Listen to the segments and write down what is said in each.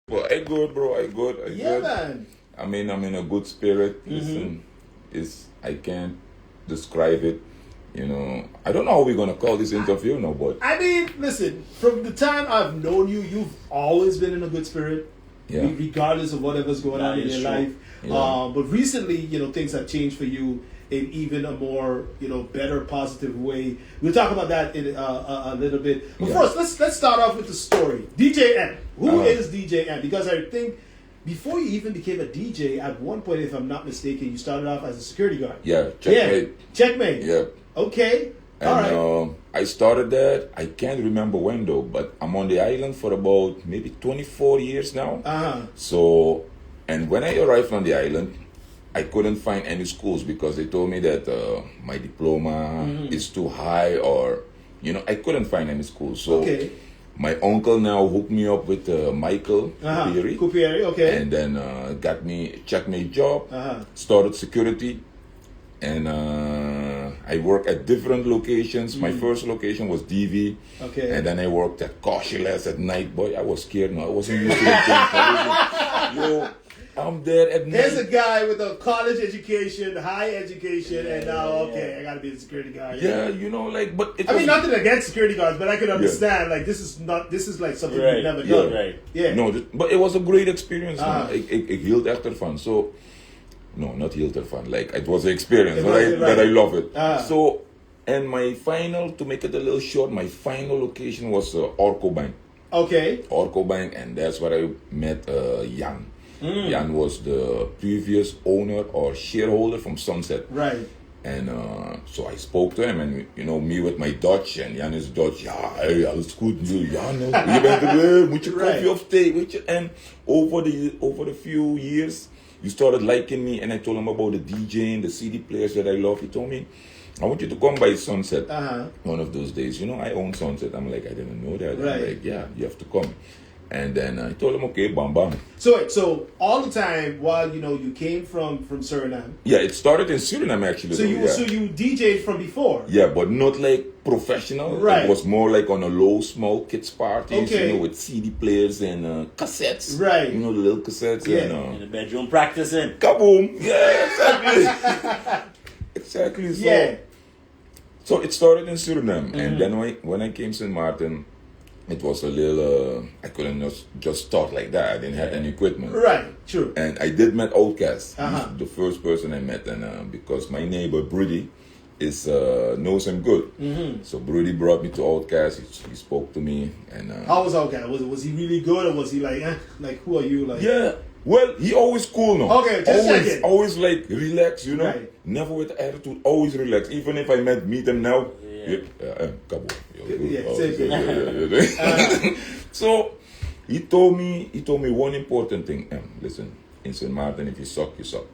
Well, I good, bro. I good. I Yeah, good. man. I mean, I'm in a good spirit. Listen, I can't describe it. You know, I don't know how we're gonna call this interview, no, but I mean, listen, from the time I've known you, you've always been in a good spirit, yeah, regardless of whatever's going on in your life. Yeah. But recently, things have changed for you in even a more, better, positive way. We'll talk about that in a little bit. But first, let's start off with the story. DJ M. Who is DJ M? Because I think before you even became a DJ, at one point, if I'm not mistaken, you started off as a security guard. Yeah, checkmate. Yeah, checkmate. Yeah. Okay. And all right. I started that. I can't remember when though, but I'm on the island for about maybe 24 years now. So, and when I arrived on the island, I couldn't find any schools because they told me that my diploma is too high, or I couldn't find any schools. So my uncle now hooked me up with Michael Kupieri, okay. and then got me a checkmate job, started security, and I worked at different locations. My first location was DV, and then I worked at Cautious at night. Boy, I was scared. No, I wasn't used to the thing. I'm there at night. There's a guy with a college education, high education, and now, I gotta be the security guard. Yeah, but it mean, nothing against security guards, but I can understand, this is like something we've never done. Right. Yeah. No, but it was a great experience. Ik hield echt ervan. So, no, not hield ervan. Like, it was an experience, but I love it. So, and my final, to make it a little short, my final location was Orco Bank. Okay. Orco Bank, and that's where I met Jan. Jan was the previous owner or shareholder from Sunset. Right. And so I spoke to him, and me with my Dutch, and Jan is Dutch. Ja, hey, alles goed. Jan, je bent er weer. Moet je koffie of thee, weet je? And over the few years, you started liking me, and I told him about the DJing, the CD players that I love. He told me, I want you to come by Sunset one of those days. I own Sunset. I'm like, I didn't know that. Right. I'm like, yeah, you have to come. And then I told him, okay, bam, bam. So all the time while you came from Suriname. Yeah, it started in Suriname actually. So you DJ'd from before. Yeah, but not like professional. Right. It was more like on a low, small kids parties. Okay. With CD players and cassettes. Right. The little cassettes. Yeah. And, in the bedroom practicing. Kaboom! Yeah, exactly. Exactly. So, yeah. So it started in Suriname, and then when I came to Sint Maarten, it was a little, I couldn't just start like that. I didn't have any equipment. Right, true. And I did meet Outcast. He's the first person I met, and because my neighbor, Brady, knows him good. So Brady brought me to Outcast. He spoke to me. And how was Outcast? Was he really good, or was he like who are you? Like, yeah. Well, he always cool now. Okay, just checking. Always like relax, Right. Never with attitude, always relax. Even if I meet him now, Kaboom. So he told me one important thing. Listen, in Sint Maarten, if you suck, you suck.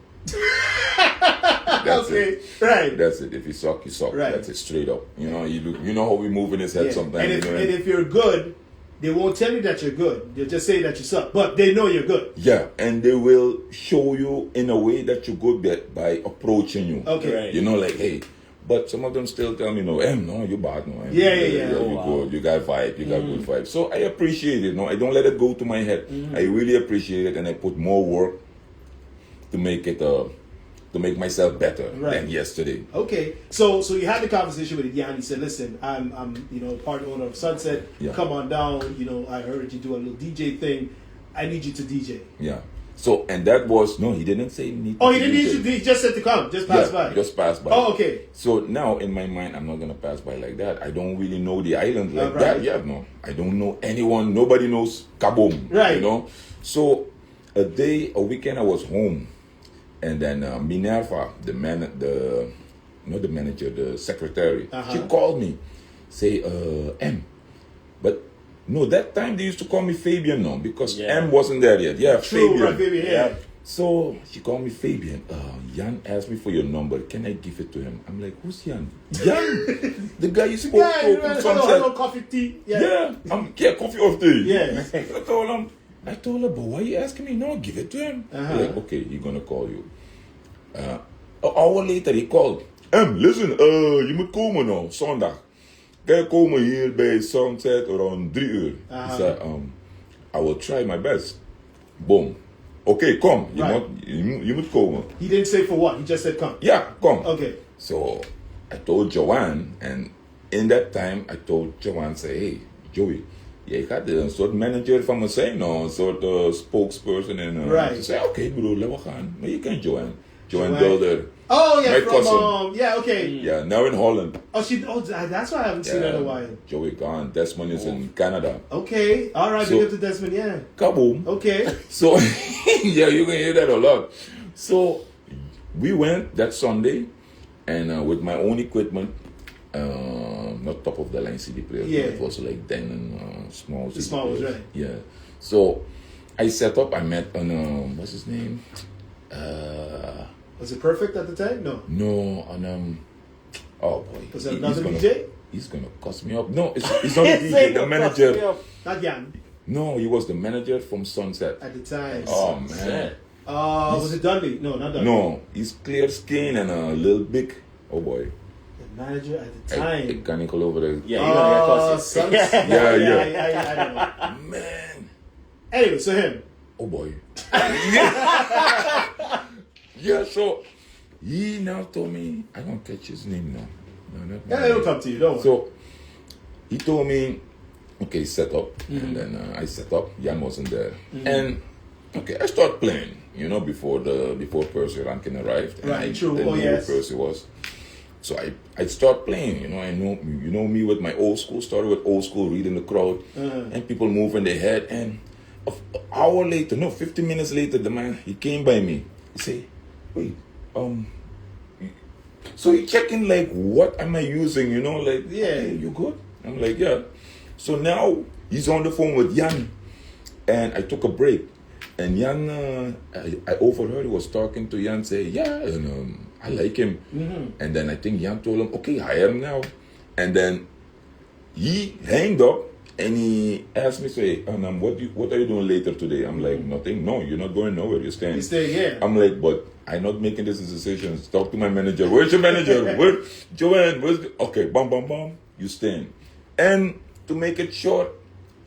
That's it. Right. That's it. If you suck, you suck. Right. That's it, straight up. You know how we move in his head sometimes. And if you're good, they won't tell you that you're good. They'll just say that you suck, but they know you're good. Yeah, and they will show you in a way that you're good by approaching you. Okay. Right. Like, hey. But some of them still tell me, no, you're bad, no. Yeah. You're good, you got vibe, you got good vibe. So I appreciate it, no. I don't let it go to my head. I really appreciate it, and I put more work to make it, to make myself better than yesterday. Okay, so you had the conversation with Jan. He said, "Listen, I'm part owner of Sunset. Yeah. Come on down. I heard you do a little DJ thing. I need you to DJ." Yeah. So, and that was, no, he didn't say need to Oh, he didn't need you. He just said to come. Just pass by. Just pass by. Oh, okay. So now in my mind, I'm not gonna pass by like that. I don't really know the island like right. that. Yeah, no. I don't know anyone. Nobody knows Kaboom. Right. So a weekend I was home, and then Minerva, the manager, the secretary, she called me, say, M, but no, that time they used to call me Fabian now because M wasn't there yet. Yeah, True, Fabian. right, Fabian, yeah. So she called me Fabian. Jan asked me for your number. Can I give it to him? I'm like, who's Jan? Jan, the guy you spoke to from Sunset. Hello, coffee, tea. Yeah. Coffee or tea. Yeah. I told her, but why are you asking me? No, give it to him. Like, okay, he's gonna call you. An hour later, he called. Listen, je moet komen nou, zondag. Kan je komen hier bij Sunset around 3 uur? He said, I will try my best. Boom. Okay, come. Right. You must come. He didn't say for what. He just said come. Yeah, come. Okay. So I told Joanne, and in that time, I told Joanne, say, hey, Joey, ik had een soort manager van me zijn, een soort spokesperson. En right. ze zei, oké, broer, laten we gaan. Maar je kent Joanne. Joanne Dollar. Oh, yeah, my from, cousin. yeah, okay. Yeah, now in Holland. That's why I haven't seen her in a while. Joey gone. Desmond is in Canada. Okay, all right, So, big up to Desmond, yeah. Kaboom. Okay. So, yeah, you can hear that a lot. So, we went that Sunday, and with my own equipment, not top of the line CD player, yeah. it was like then and small CD small was players. right. Yeah. So, I set up, I met what's his name? Was it perfect at the time? No. No, on oh boy. Was that another DJ? He's gonna cuss me up. No, it's not the DJ, the manager. Not Jan. No, he was the manager from Sunset. At the time. Oh man. Was it Dudley? No, not Dudley. No, he's clear skin and a little big. Oh boy. The manager at the time. I can't call over there. Yeah, you know Sunset. Yeah. I don't know. Man. Anyway, so him. Oh boy. Yeah, so he now told me, I don't catch his name now. No, Yeah, it'll come to you, don't worry. So he told me, okay, set up. And then I set up. Jan wasn't there. And okay, I start playing, before Percy Rankin arrived. Right, I true. didn't know Yes. who Percy was. So I start playing, I know me with my old school, started with old school, reading the crowd, and people moving their head. And an hour later, 15 minutes later, the man, he came by me. He say, wait, so he checking like, what am I using, like, yeah, hey, you good? I'm like, yeah. So now he's on the phone with Jan, and I took a break, and Jan, I overheard he was talking to Jan, say, yeah, and I like him, and then I think Jan told him, okay, hire him now, and then he hanged up. And he asked me, say, what are you doing later today? I'm like, nothing. No, you're not going nowhere. You're staying. You stay here. I'm like, but I'm not making this decisions. Talk to my manager. Where's your manager? Where, Joanne? Okay, bam. You staying. And to make it short,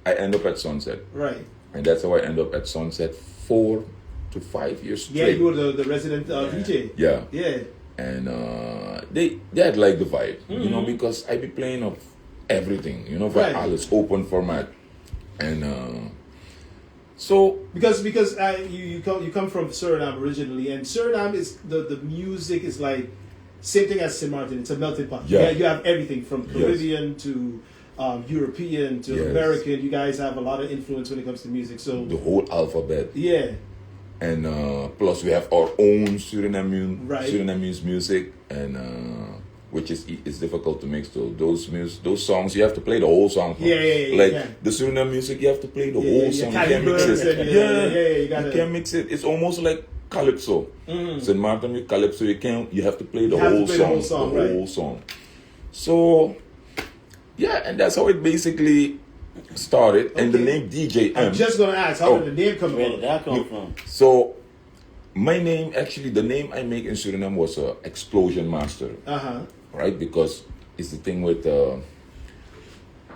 I end up at Sunset. Right. And that's how I end up at Sunset 4 to 5 years straight. Yeah, you were the resident DJ. Yeah. Yeah. And they had like the vibe, because I be playing of everything, for right. Alice open format, and so because you come from Suriname originally, and Suriname is the music is like same thing as Sint Maarten. It's a melting pot. Yeah. You have everything from Caribbean to European to American. You guys have a lot of influence when it comes to music. So the whole alphabet. Yeah. And plus we have our own Surinamese music, and which is difficult to mix. So those songs you have to play the whole song. The Suriname music, you have to play the whole song. You can't mix it. You can't mix it. It's almost like calypso. Sint Maarten with calypso, you have to play the whole song. So yeah, and that's how it basically started. Okay. And the name DJ M. I'm just gonna ask, how did the name come from? Where did that come from? So my name, actually, the name I make in Suriname was Explosion Master. Right? Because it's the thing with,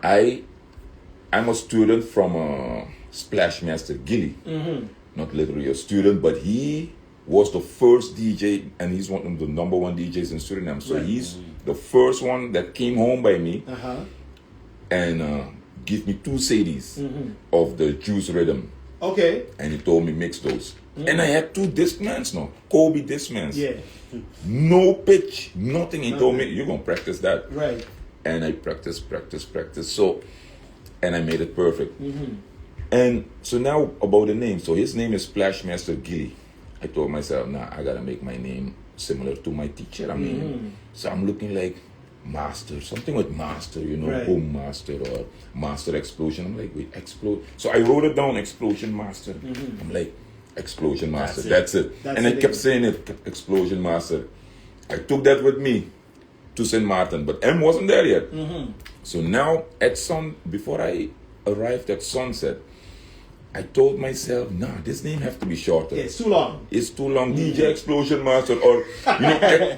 I'm a student from Splash Master Gilly. Not literally a student, but he was the first DJ, and he's one of the number one DJs in Suriname. So he's the first one that came home by me and give me 2 CDs of the Juice Rhythm. Okay. And he told me mix those. And I had 2 Discmans now. Kobe Discmans. Yeah. No pitch, nothing. He told me, you're going to practice that. Right. And I practiced. So, and I made it perfect. And so now about the name. So his name is Splash Master Gilly. I told myself, I got to make my name similar to my teacher. I mean, so I'm looking like Master, something with Master, Boom Master or Master Explosion. I'm like, wait, Explode. So I wrote it down, Explosion Master. I'm like, Explosion Master, that's it. And I kept saying it, Explosion Master. I took that with me to Sint Maarten, but M wasn't there yet. So now before I arrived at Sunset, I told myself, this name have to be shorter. Yeah, it's too long. It's too long. DJ Explosion Master, or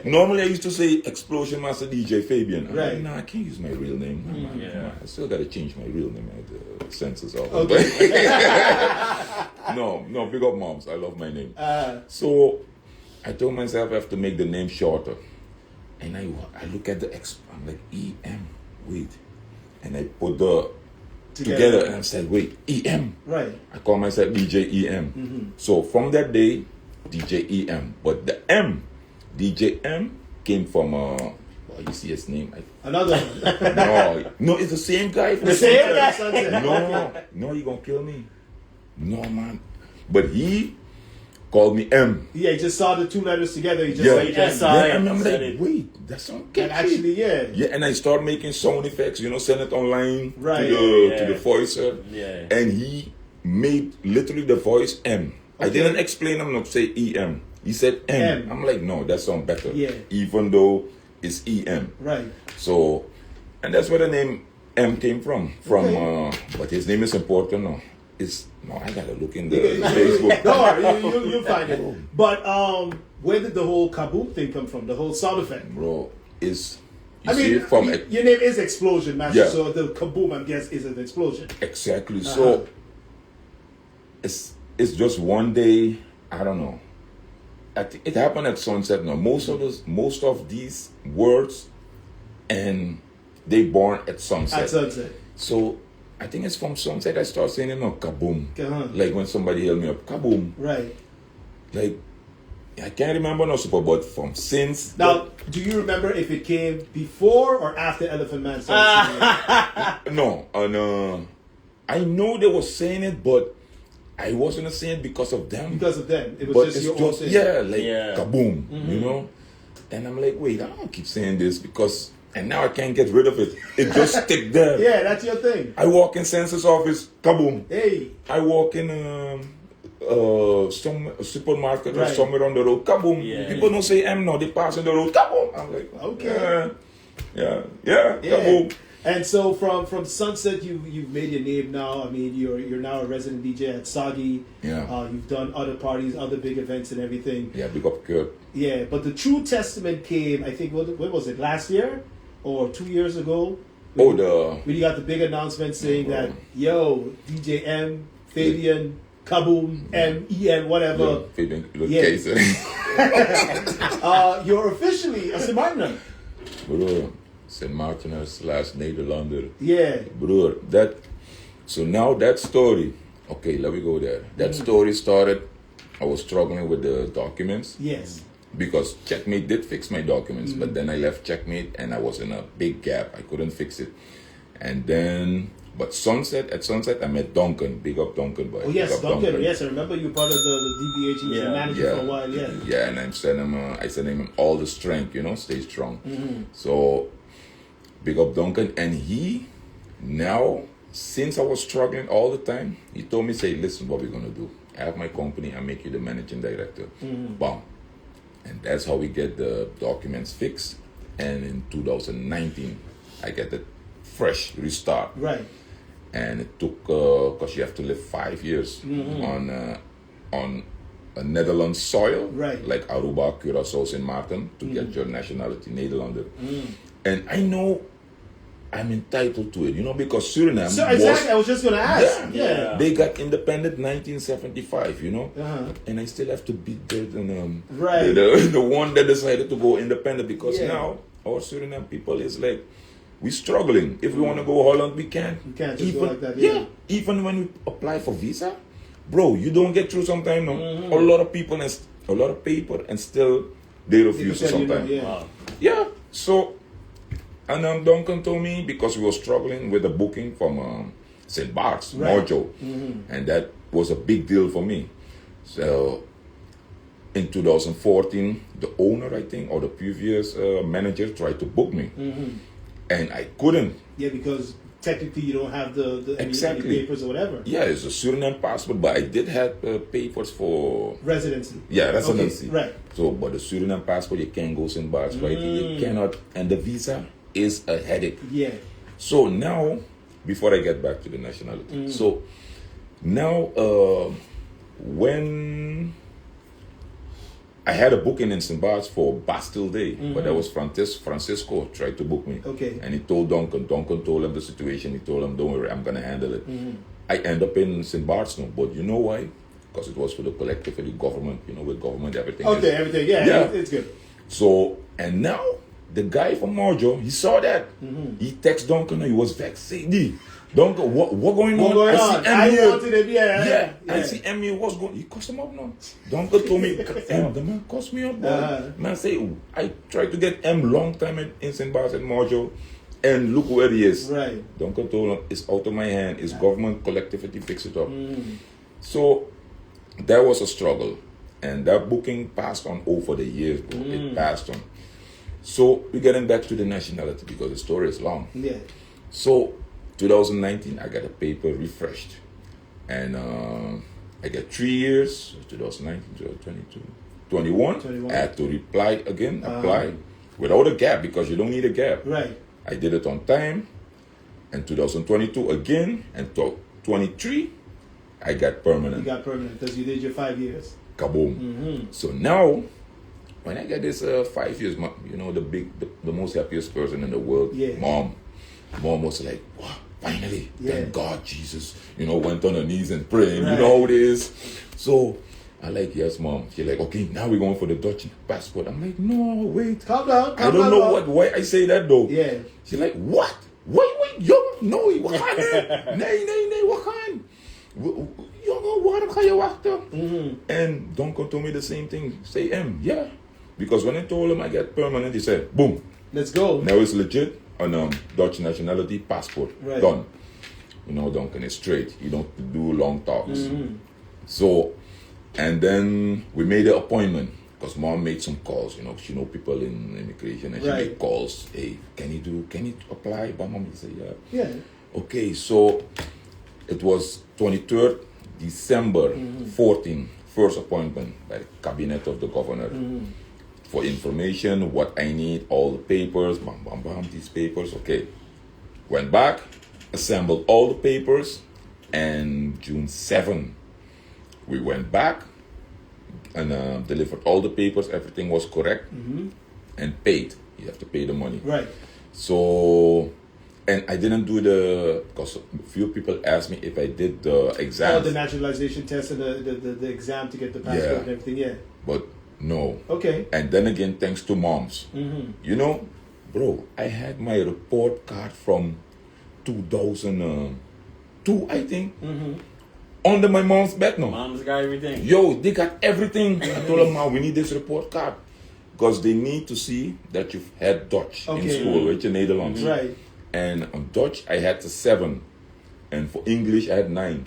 normally I used to say Explosion Master DJ Fabian. I'm like, I can't use my real name. I still got to change my real name. I had the census off. Okay. no, big up moms. I love my name. So I told myself I have to make the name shorter. And I look at the I'm like, EM, wait. And I put the together and I said, wait, EM. Right. I call myself DJ EM. So from that day, DJ EM. But the M, DJ M, came from, you see his name? Another one. No, it's the same guy. The same guy? No, you gonna kill me. No, man. But he called me M. Yeah, he just saw the two letters together. He just said M. And I'm like, wait, that's so catchy. And actually, Yeah, and I started making sound effects, send it online to the voicer. Yeah. And he made literally the voice M. Okay. I didn't explain him not to say EM. He said M. I'm like, no, that sounds better. Yeah. Even though it's EM. Right. So, and that's where the name M came from. But his name is important now. I gotta look in the Facebook. Don't worry, you'll find it. But where did the whole kaboom thing come from? The whole sound effect, bro, is your name is Explosion Master, so the kaboom, I guess, is an explosion. Exactly. So it's just one day. I don't know. It happened at sunset. Now most of these words, and they born at sunset. At sunset. So I think it's from sunset I start saying kaboom. Like when somebody held me up, kaboom. Right. Like I can't remember no super, but from since. Now, do you remember if it came before or after Elephant Man? No, and I know they were saying it, but I wasn't saying it because of them. Because of them, it was just your own thing. Kaboom, And I'm like, wait, I don't keep saying this because. And now I can't get rid of it. It just stick there. Yeah, that's your thing. I walk in census office, kaboom. Hey. I walk in some supermarket or somewhere on the road, kaboom. Yeah. People don't say M now, they pass on the road, kaboom. I'm like, okay. Yeah, kaboom. And so from Sunset, you've made your name now. I mean, you're now a resident DJ at Soggy. Yeah. You've done other parties, other big events and everything. Yeah, big up Kurt. Yeah, but the true testament came, I think, when was it, last year? Or 2 years ago? When you got the big announcement saying that, yo, DJ M, Fabian, Kaboom, M, EM, whatever. Fabian, you're officially a Sint Maartener. Bro, Sint Maartener / Nederlander. Yeah. Bro, so now that story, okay, let me go there. That story started, I was struggling with the documents. Yes. Because Checkmate did fix my documents, but then I left Checkmate and I was in a big gap. I couldn't fix it. And then, but at Sunset, I met Duncan. Big up Duncan, boy. Oh, yes, Duncan. Yes, I remember you were part of the DBH. He was a manager for a while, Yeah, and I sent him all the strength, stay strong. So, big up Duncan. And he, now, since I was struggling all the time, he told me, say, listen, what we're going to do. I have my company, I make you the managing director. Bam. And that's how we get the documents fixed. And in 2019, I get it fresh, restart. Right. And it took, because you have to live 5 years on a Netherlands soil, right, like Aruba, Curaçao, Sint Maarten, to get your nationality, Nederlander. And I know I'm entitled to it, because Suriname. So exactly, I was just going to ask. Yeah. They got independent 1975, and I still have to beat the one that decided to go independent because now our Suriname people is like, we're struggling. If we want to go Holland, we can't. You can't just go like that. Yeah. Even when we apply for visa, bro, you don't get through sometimes. No, a lot of people and a lot of paper, and still they refuse sometimes. So. And Duncan told me, because we were struggling with the booking from St. Bart's, Mojo, and that was a big deal for me. So in 2014, the owner, I think, or the previous manager tried to book me, and I couldn't. Yeah, because technically you don't have any papers or whatever. Yeah, it's a Suriname passport, but I did have papers for residency. Yeah, residency. Okay, right. So, but the Suriname passport, you can't go St. Bart's, right? You cannot, and the visa is a headache. Yeah. So now, before I get back to the nationality, so now when I had a booking in St. Bart's for Bastille Day, but that was Francisco tried to book me. Okay. And he told Duncan told him the situation, he told him, don't worry, I'm gonna handle it. I end up in St. Bart's now, but you know why? because it was for the collective, for the government, with government, everything. Okay, everything, yeah. It's good. So, and now, the guy from Mojo, he saw that. He texted Duncan, he was vexed. Say, D, Duncan, what going on? I see wanted it, yeah. I see Emmy, what's going on? He cost him up now. Duncan told me, the man cost me up, boy. Man say, I tried to get M long time in St. Bart's and Mojo, and look where he is. Right. Duncan told him, it's out of my hand. It's government collectivity, fix it up. So, that was a struggle. And that booking passed on over the years, bro. It passed on. So, we're getting back to the nationality because the story is long. Yeah. So, 2019, I got a paper refreshed. And I got 3 years, 2019, 2022, 21. I had to apply without a gap because you don't need a gap. Right. I did it on time. And 2022 again. And 23, I got permanent. You got permanent because you did your 5 years. Kaboom. So now, when I get this 5 years, the most happiest person in the world, Mom was like, wow, finally, thank God, Jesus, went on her knees and praying, you know how it is. So, I like, yes, Mom. She's like, okay, now we're going for the Dutch passport. I'm like, no, wait. Calm down. I don't know why I say that though. Yeah. She's like, what? Wait, yo, no, what can Nee, what can waarom ga je wachten? And Donko told me the same thing. Say, yeah. Because when I told him I get permanent, he said, boom. Let's go. Now it's legit on Dutch nationality passport. Right. Done. Duncan is straight. You don't do long talks. So, and then we made an appointment because Mom made some calls. She know people in immigration and she made calls. Hey, can you apply? But Mom said, yeah. Yeah. Okay, so it was 23rd December 14, first appointment by the cabinet of the governor for information, what I need, all the papers, these papers, okay. Went back, assembled all the papers, and June 7, we went back and delivered all the papers, everything was correct, and paid. You have to pay the money. Right. So, and I didn't do because a few people asked me if I did the exam. Oh, the naturalization test and the exam to get the passport and everything, yeah. But no. Okay. And then again, thanks to Moms. Bro, I had my report card from 2002, I think. Under my mom's bed now. Mom's got everything. Yo, they got everything. I told them, Mom, we need this report card. Because they need to see that you've had Dutch in school, with your Netherlands. Right. And on Dutch, I had 7. And for English, I had 9.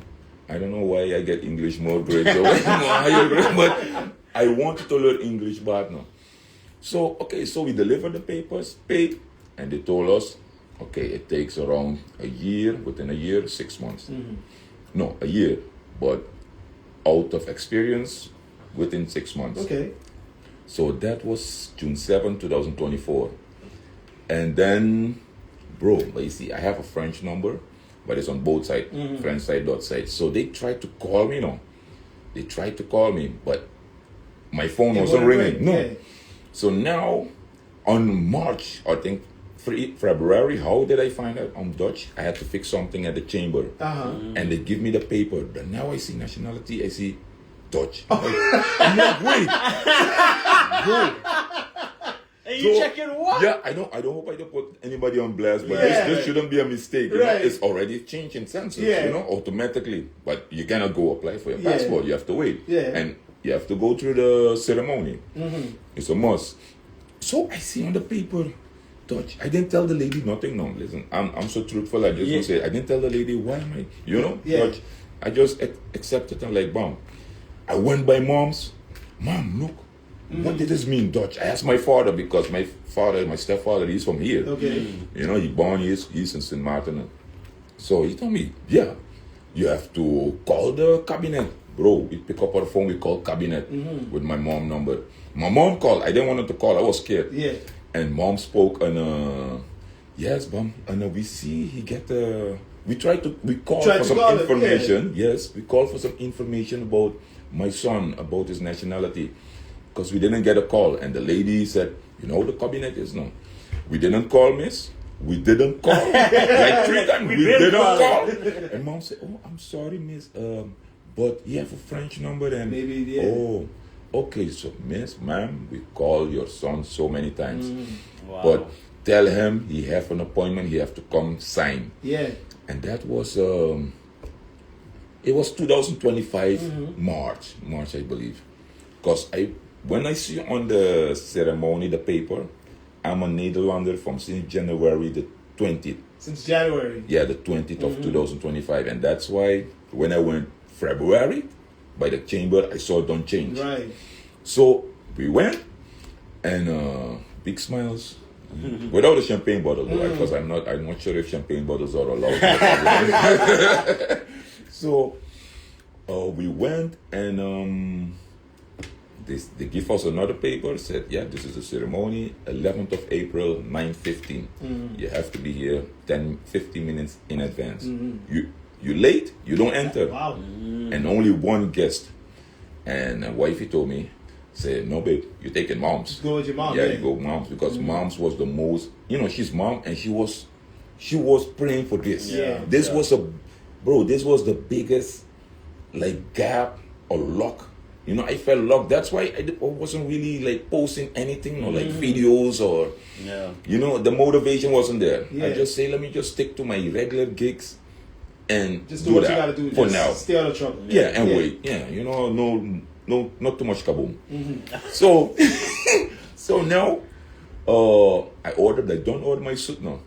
I don't know why I get English more grades, more higher grades, but I wanted to learn English bad now. So, so we delivered the papers, paid, and they told us, it takes around a year, within a year, 6 months. No, a year, but out of experience, within 6 months. Okay. So that was June 7, 2024. And then, bro, but you see, I have a French number, but it's on both sides, French side, Dutch side. So they tried to call me now. They tried to call me, but my phone wasn't ringing. No. Yeah. So now, on March, I think, February, how did I find out I'm Dutch? I had to fix something at the chamber. And they give me the paper. But now I see nationality, I see Dutch. I'm like, wait. And you checking what? Yeah, I don't hope I don't put anybody on blast, but this shouldn't be a mistake. It's already changed in census, automatically. But you cannot go apply for your passport. You have to wait. And you have to go through the ceremony. It's a must. So I see on the paper, Dutch. I didn't tell the lady nothing. No, listen, I'm so truthful. I just want to say, I didn't tell the lady why am I, Dutch. I just accepted and like, bam. I went by Mom's. Mom, look. What did this mean, Dutch? I asked my father because my stepfather, he's from here. Okay. He born, he's in Sint Maarten. So he told me, you have to call the cabinet. Bro, we pick up our phone, we call cabinet with my mom number. My mom called. I didn't want her to call. I was scared. Yeah. And Mom spoke and yes, Mom. And we see he get we call for some information. Yes, we call for some information about my son, about his nationality. Because we didn't get a call. And the lady said, the cabinet is now. We didn't call, miss. We didn't call. Like 3 times. We didn't call. And Mom said, oh, I'm sorry, miss. but you have a French number then. Maybe, yeah. Oh, okay, so miss, ma'am, we call your son so many times. Wow. But tell him he have an appointment, he have to come sign. Yeah. And that was, it was 2025, March, I believe. Because when I see on the ceremony, the paper, I'm a Nederlander from since January the 20th. Since January. Yeah, the 20th of 2025. And that's why when I went February, by the chamber, I saw it don't change. Right. So we went, and big smiles. Without a champagne bottle, because I'm not sure if champagne bottles are allowed. So we went, and they give us another paper. Said, yeah, this is the ceremony, 11th of April, 9:15. You have to be here 15 minutes in advance. You late, you don't enter. Wow. And only one guest. And wifey told me, say, no, babe, you're taking moms. Go with your mom. Yeah, you go moms, because moms was the most, she's mom, and she was praying for this. Yeah. This was this was the biggest like gap or luck. I felt luck. That's why I wasn't really like posting anything or like videos or the motivation wasn't there. Yeah. I just say, let me just stick to my regular gigs and just do what you gotta do for just now. Stay out of trouble. Yeah, and wait. Yeah, no, not too much kaboom. So now, I ordered. I don't order my suit now,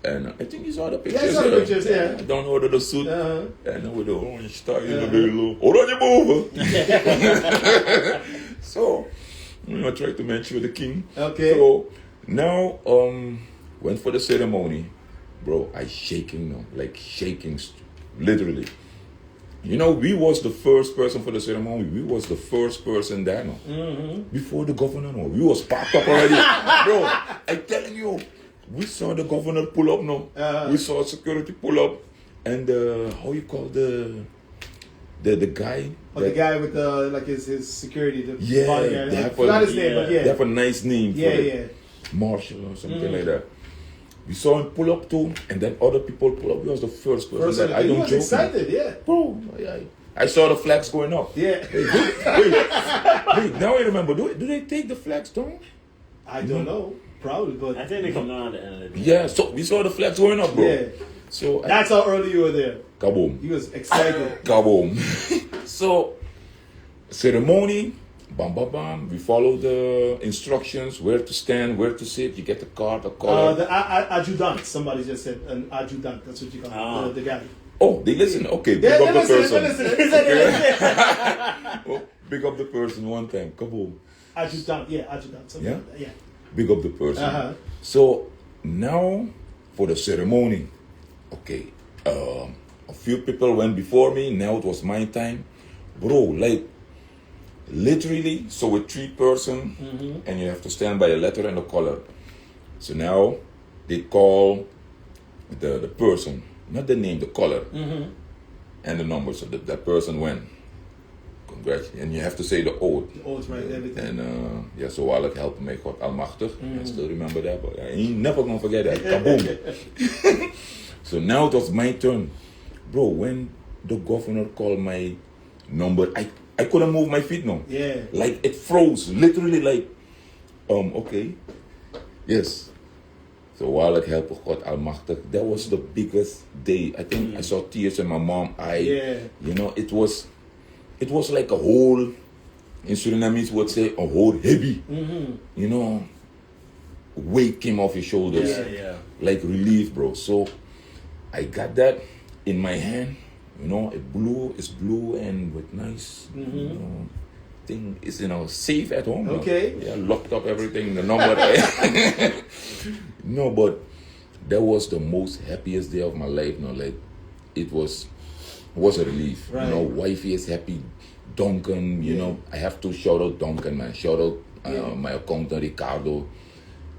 and I think you saw the pictures. Yeah, I saw the pictures. Yeah, I don't order the suit, and with the orange tie in the middle. Orange mover. So, I tried to match with the king. Okay. So now, went for the ceremony, bro. I shaking now, like shaking, literally. We was the first person for the ceremony. We was the first person there now. Before the governor, no. We was packed up already. Bro, I telling you, we saw the governor pull up now. We saw security pull up. And how you call the guy? The guy with the, like his security, the Yeah, bodyguard. I forgot his name, but yeah. They have a nice name for Yeah. Marshall or something like that. We saw him pull up too, and then other people pull up. He was the first person. I don't was joke. excited, yeah. Bro, I saw the flags going up. Yeah. Wait, now I remember. Do they take the flags down? I don't know. Probably, but I think they come down at the end of the day. Yeah, so we saw the flags going up, bro. Yeah. So that's how early you were there. Kaboom. He was excited. Kaboom. So, ceremony, bam, bam, bam. We follow the instructions, where to stand, where to sit. You get the card, a color. The adjutant. Somebody just said an adjutant. That's what you call the guy. Oh, they listen. Okay, big up the person. Oh, big up the person one time. Kaboom. Adjutant. Yeah, adjutant. Something like that. Yeah. Big up the person. So, now, for the ceremony. Okay, a few people went before me. Now it was my time, bro. Like literally, so with 3 person, and you have to stand by a letter and a color. So now they call the person, not the name, the color, and the number. So that person went. Congrats, and you have to say the oath. The oath, right? Everything. And so I'll help me, God Almachtig. I still remember that, but I ain't never gonna forget that. Kaboom. So now it was my turn. Bro, when the governor called my number, I couldn't move my feet now. Yeah. Like it froze. Literally like, okay. Yes. So while it helped God Almachtig, that was the biggest day. I think I saw tears in my mom's eye. Yeah. It was like a whole, in Surinamese would say, a whole heavy. Weight came off your shoulders. Yeah. Like relief, bro. So I got that in my hand, it's blue and with nice, thing. It's, safe at home. Okay. Yeah, locked up everything, the number. No, but that was the most happiest day of my life. Like, it was a relief. Right. Wifey is happy. Duncan, I have to shout out Duncan, man. Shout out my accountant, Ricardo.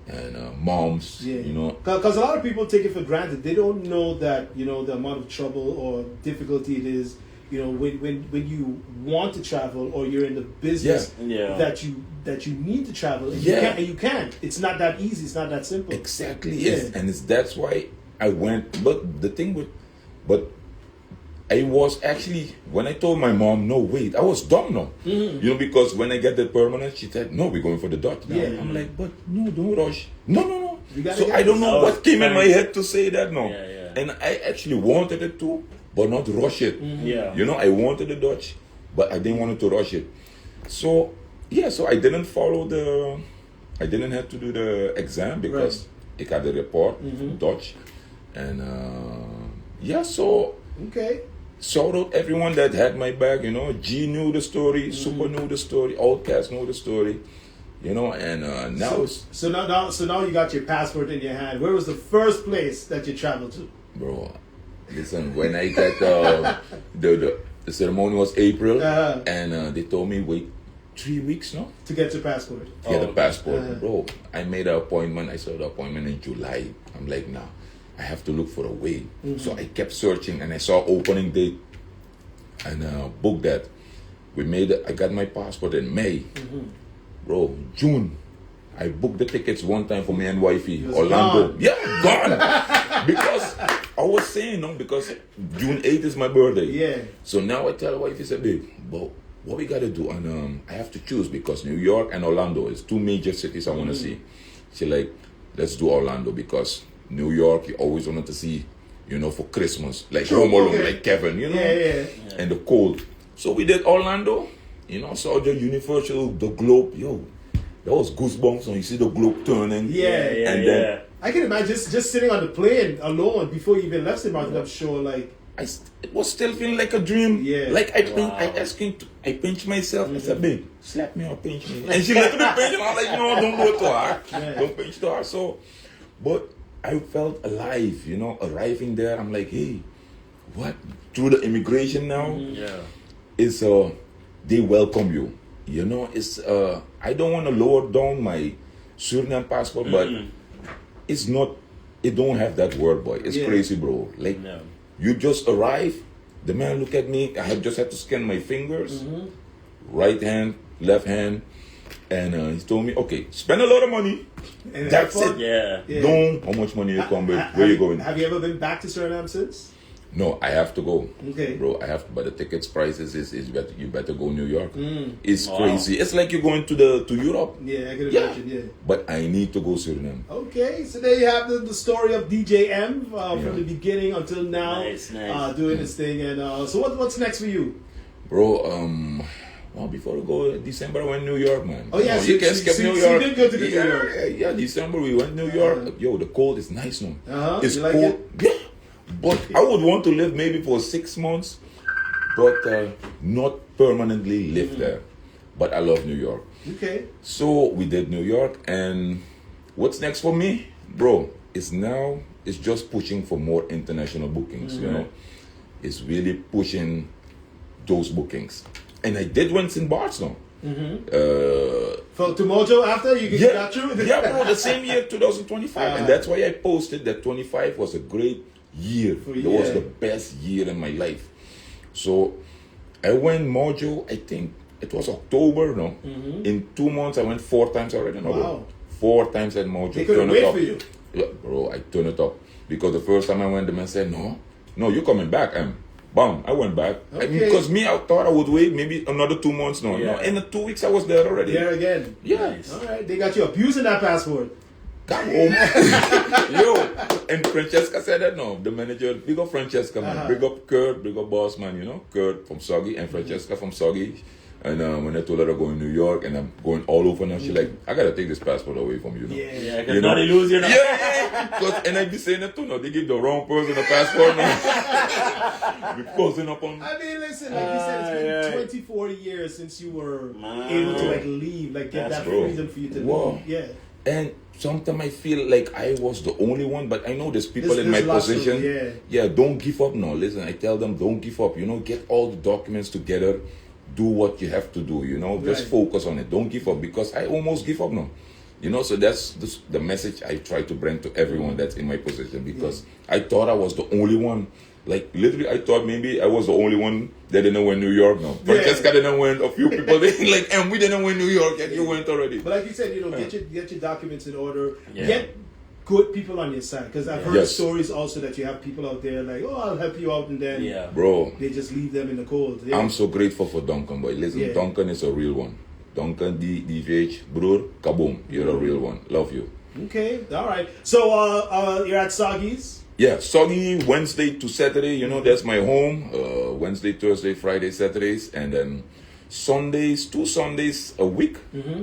And moms, because a lot of people take it for granted. They don't know that the amount of trouble or difficulty it is. When you want to travel or you're in the business that you need to travel. And you can't. It's not that easy. It's not that simple. Exactly. Yes, and that's why I went. But the thing I was actually, when I told my mom, no, wait, I was dumb now. You know, because when I get the permanent, she said, no, we're going for the Dutch now. Yeah. I'm like, but no, don't rush. No. gotta So get I don't know this. what came in my head to say that now. Yeah. And I actually wanted it to, but not rush it. Yeah. You know, I wanted the Dutch, but I didn't want it to rush it. So, yeah, so I didn't I didn't have to do the exam because I got the report, Dutch. And so Okay. shout out everyone that had my back, you know. G knew the story, Super knew the story, Outcast knew the story, you know, and now So now you got your passport in your hand. Where was the first place that you traveled to? bro, listen, when I got the ceremony was April, and they told me wait 3 weeks now To get your passport. to get the passport. Bro, I made an appointment. I saw the appointment in July. I'm like, nah, I have to look for a way. So I kept searching, and I saw opening date, and booked that. I got my passport in May. Bro, June, I booked the tickets one time for me and wifey, Orlando. Gone. Yeah, gone. Because I was saying, no, because June 8th is my birthday. Yeah. So now I tell the wife, I said, babe, but what we gotta do? And I have to choose because New York and Orlando is two major cities I want to see. She like, let's do Orlando because New York you always wanted to see, you know, for Christmas, like Home Alone, like Kevin, you know, and the cold. So we did Orlando, you know, saw the Universal, the globe, yo, that was goosebumps when you see the globe turning. And then I can imagine just sitting on the plane alone before you even left St. Maarten. I'm sure, like it was still feeling like a dream. Yeah. Like I pinched myself. I said, babe, slap me or pinch me. And she let me pinch, and I'm like, no, don't do it to her. Don't pinch to her. So, but I felt alive, you know, arriving there. I'm like, hey, what? Through the immigration now, it's they welcome you. You know, it's I don't want to lower down my Suriname passport, but it's not. It don't have that word, boy. It's crazy, bro. Like. You just arrive, the man look at me, I just had to scan my fingers, right hand, left hand, and he told me, okay, spend a lot of money, and that's it. Yeah. Don't, how much money you come with, where you going? Have you ever been back to Suriname since? No, I have to go. Okay. Bro, I have to, but the tickets prices is better, you better go New York. It's crazy. It's like you're going to Europe. Yeah, I can imagine, yeah. But I need to go Suriname. Okay, so there you have the story of DJ M from the beginning until now, Nice. doing his thing. And so what's next for you? Bro, well, before we go, December I went New York, man. Oh yeah, you can't skip New York. You did go to New York. Yeah, December we went New York. Yo, the cold is nice now. It's You like cold. it? Yeah, but I would want to live maybe for 6 months, but not permanently live there. But I love New York. Okay. So we did New York, and what's next for me, bro? It's just pushing for more international bookings. You know, it's really pushing those bookings. And I did win St. Bart's now. To Mojo after you got through? Yeah, bro, the same year, 2025. And that's why I posted that 25 was a great year. It was the best year in my life. So I went Mojo, I think it was October, no? In 2 months, I went 4 times already. No, wow. 4 times at Mojo. They couldn't wait for you. Yeah, bro, I turned it up. Because the first time I went, the man said, no, you're coming back. Bam, I went back. Okay. Because I thought I would wait maybe another 2 months now. Yeah. No, in the 2 weeks, I was there already. There again. Yeah. Nice. All right, they got you abusing that passport. Come home. Yo, and Francesca said that no. The manager, big up Francesca, man. Big up Kurt, big up boss, man, you know. Kurt from Soggy and Francesca from Soggy. And when I told her I'm going to New York and I'm going all over now, she like, I gotta take this passport away from you. Know? Yeah, because now they lose you now. Yeah. And I be saying that too now. They give the wrong person a passport now. We're causing up on. I mean, listen, like you said, it's been 24 years since you were able to like leave, like get that freedom for you to leave. Yeah. And sometimes I feel like I was the only one, but I know there's people in my position. Yeah, don't give up now. Listen, I tell them, don't give up. You know, get all the documents together. Do what you have to do, you know. Just focus on it. Don't give up, because I almost give up now. You know, so that's the message I try to bring to everyone that's in my position, because I thought I was the only one. Like, literally, I thought maybe I was the only one that didn't win New York now. Francesca didn't win. A few people, and we didn't win New York, and you went already. But like you said, you know, get your documents in order. good people on your side? Because I've heard Yes. stories also that you have people out there like, oh, I'll help you out, and then Bro, they just leave them in the cold. Yeah. I'm so grateful for Duncan, boy. Listen, Yeah. Duncan is a real one. Duncan, DVH, bro, kaboom, you're a real one. Love you. Okay, all right. So you're at Soggy's? Yeah, Soggy, Wednesday to Saturday, you know, that's my home. Wednesday, Thursday, Friday, Saturdays, and then Sundays, 2 Sundays a week,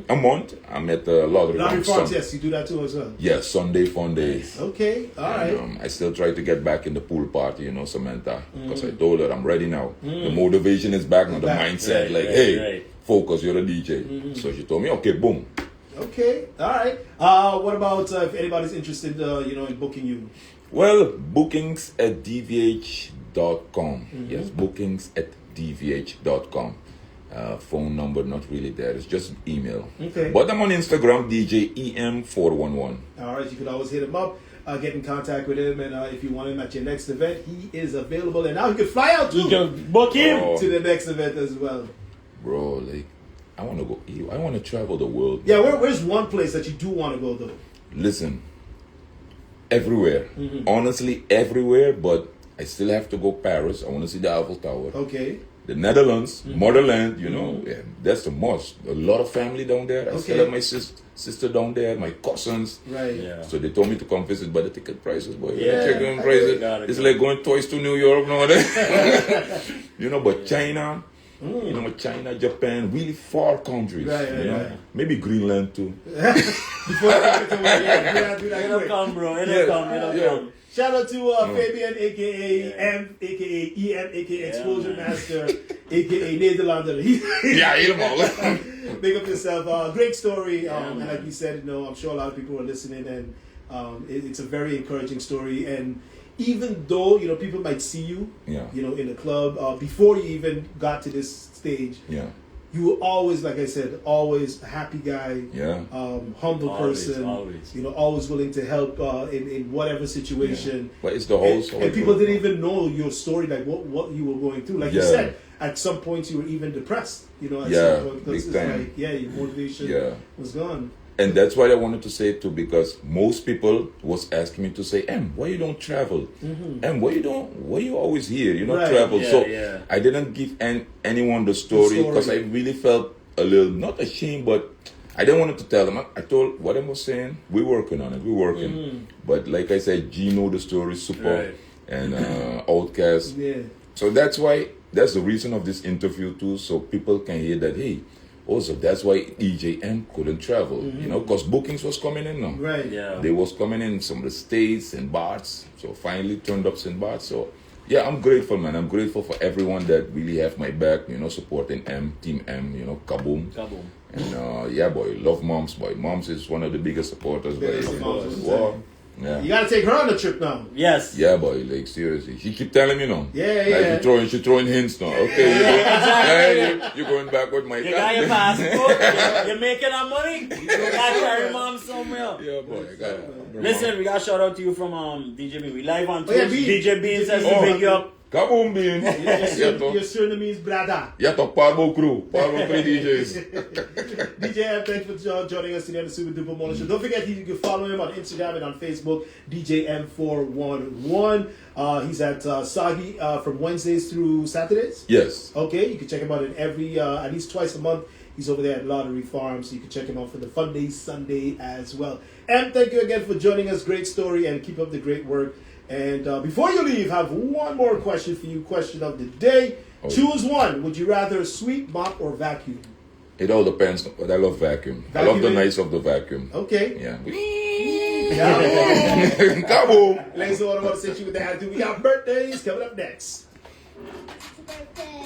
a month. I'm at the LoterieFarm, Sun- yes, you do that too as well. Yeah, Sunday fun days. Okay, all right. I still try to get back in the pool party, you know, Samantha, because I told her I'm ready now. The motivation is back, now the Back. mindset, Right, like, right, hey, right. focus, you're a DJ. So she told me, okay, boom. Okay, all right. What about if anybody's interested, in booking you? Well, bookings at dvh.com. Yes, bookings at dvh.com. Phone number not really there. It's just email. Okay. But I'm on Instagram, DJEM411. All right, you can always hit him up, get in contact with him, and if you want him at your next event, he is available. And now you can fly out You too can book him. Oh. to the next event as well. Bro, like, I want to go. I want to travel the world. Yeah, where's one place that you do want to go though? Listen, everywhere. Honestly, everywhere. But I still have to go Paris. I want to see the Eiffel Tower. Okay. The Netherlands, motherland, you know, yeah, that's a must. A lot of family down there. I still Okay. have my sister down there, my cousins. Right. Yeah. So they told me to come visit, but the ticket prices, boy. Yeah. Checking prices. Gotta It's go. like going twice to New York now. You know, but China, you know, China, Japan, really far countries. Right, you right, know, right. maybe Greenland too. Before I get away, yeah, do that It'll quick. come, bro. It'll Yeah. come. It'll Yeah. come. Shout out to Fabian, aka M, aka EM, aka Exposure man. Master, aka Nederlander. Yeah, helemaal. Big up yourself. Great story. Yeah, And man. like you said, I'm sure a lot of people are listening, and it's a very encouraging story. And even though people might see you, Yeah. in the club before you even got to this stage, Yeah, you were always, like I said, always a happy guy. yeah. Humble Always, person, always. always willing to help in whatever situation. But it's the whole And people didn't even know your story, like what you were going through. Like you Yeah. said, at some points you were even depressed. At Yeah, some point, big it's time. like, your motivation Yeah. was gone. And that's why I wanted to say it too, because most people was asking me to say, why you don't travel? Why you always here? You don't Right. travel. Yeah, So yeah. I didn't give anyone the story because I really felt a little, not ashamed, but I didn't want to tell them. I told what I was saying, we're working on it, we're working. But like I said, Gino, the story, super, Right. and Outcast. Yeah. So that's the reason of this interview too, so people can hear that, hey, also that's why EJM couldn't travel, because bookings was coming in now. Right. Yeah. They was coming in some of the states and bars, so finally turned up St. Bart. So yeah, I'm grateful, man. I'm grateful for everyone that really have my back, supporting Team M, Kaboom. Kaboom. And boy, love moms, boy. Moms is one of the biggest supporters, Biggest boy. supporters, Wow. You Yeah. gotta take her on the trip now. Yes. Yeah, boy, like seriously. She keep telling me no. Yeah, Like yeah. she throwing hints now. Okay, you're going back with my You got your passport. You're making our money. You got to carry mom somewhere. Yeah, boy, I got it. Listen, we got a shout out to you from DJ Bean. We live on Oh, yeah, Twitch. Bean. DJ Bean says to Oh. big you up. Kaboom, Bean. Your Surinamese brother. Ja toch, Parbo crew, Parbo 3 DJs. DJ M, thanks for joining us today on the Super Duper Morning Show. Don't forget, you can follow him on Instagram and on Facebook, DJ M411. He's at Soggy from Wednesdays through Saturdays. Yes. Okay, you can check him out in at least twice a month. He's over there at LoterieFarm, so you can check him out for the Fun Day Sunday as well. And thank you again for joining us. Great story, and keep up the great work. And before you leave, I have one more question for you. Question of the day. Oh. Choose one. Would you rather sweep, mop, or vacuum? It all depends, but I love vacuum. I love the Vacuuming? nice of the vacuum. Okay. Yeah. Yeah. Kaboom! Laser101 sent you with the attitude. We got birthdays coming up next. Birthday.